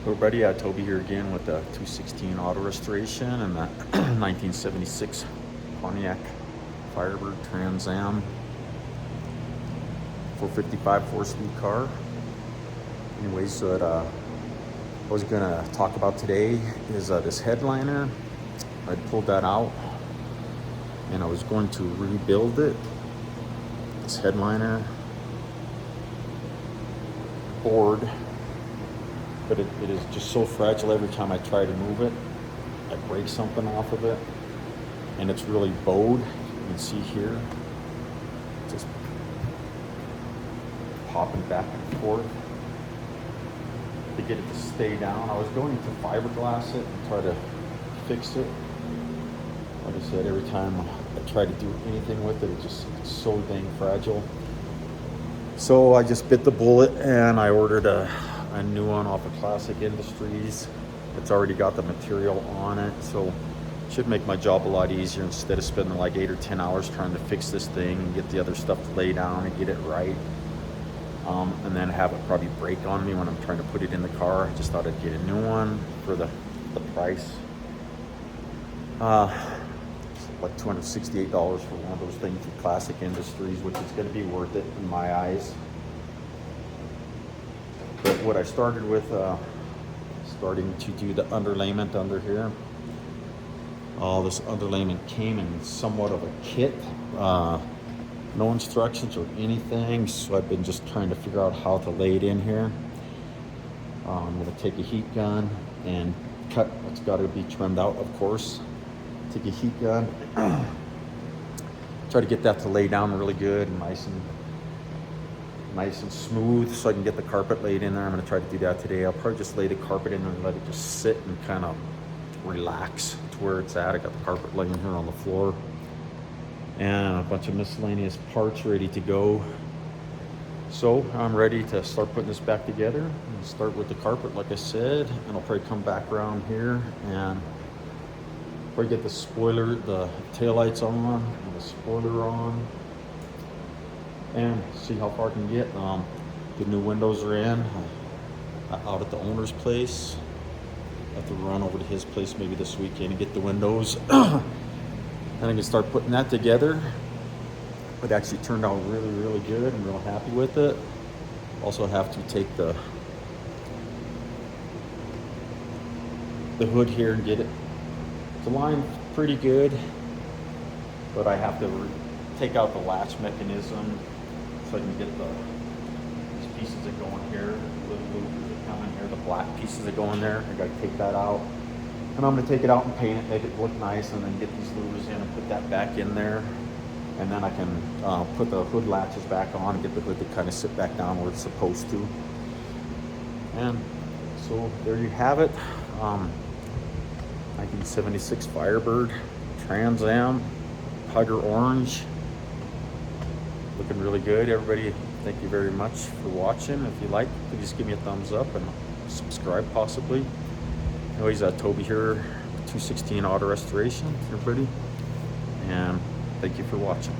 Everybody, Toby here again with the 216 auto restoration and the 1976 Pontiac Firebird Trans Am 455 4-speed car. Anyways, so what I was gonna talk about today is this headliner. I pulled that out and I was going to rebuild it. This headliner board, but it is just so fragile. Every time I try to move it, I break something off of it, and it's really bowed. You can see here, just popping back and forth to get it to stay down. I was going to fiberglass it and try to fix it. Like I said, every time I try to do anything with it, it's so dang fragile. So I just bit the bullet and I ordered a new one off of Classic Industries. It's already got the material on it, so it should make my job a lot easier instead of spending like 8 or 10 hours trying to fix this thing and get the other stuff to lay down and get it right, and then have it probably break on me when I'm trying to put it in the car. I just thought I'd get a new one for the price. It's like $268 for one of those things from Classic Industries, which is going to be worth it in my eyes. But what I started with, starting to do the underlayment under here. All this underlayment came in somewhat of a kit. No instructions or anything, so I've been just trying to figure out how to lay it in here. I'm going to take a heat gun and cut what's got to be trimmed out, of course. Take a heat gun, try to get that to lay down really good and nice and smooth, so I can get the carpet laid in there. I'm going to try to do that today. I'll probably just lay the carpet in there and let it just sit and kind of relax to where it's at. I got the carpet laying here on the floor and a bunch of miscellaneous parts ready to go. So I'm ready to start putting this back together and start with the carpet, like I said, and I'll probably come back around here and probably get the spoiler, the taillights on and the spoiler on, and see how far I can get. The new windows are in, out at the owner's place. I have to run over to his place maybe this weekend and get the windows. And I can start putting that together. It actually turned out really, really good. I'm real happy with it. Also have to take the hood here and get it to line pretty good, but I have to take out the latch mechanism so I can get these pieces that go in here, the little loopers that come in here, the black pieces that go in there. I gotta take that out, and I'm gonna take it out and paint it, make it look nice, and then get these louvers in and put that back in there, and then I can put the hood latches back on and get the hood to kind of sit back down where it's supposed to. And so there you have it. 1976 Firebird Trans Am, Pugger Orange. Looking really good. Everybody, thank you very much for watching. If you like, please give me a thumbs up and subscribe possibly. Anyways, Toby here, 216 Auto Restoration, everybody. And thank you for watching.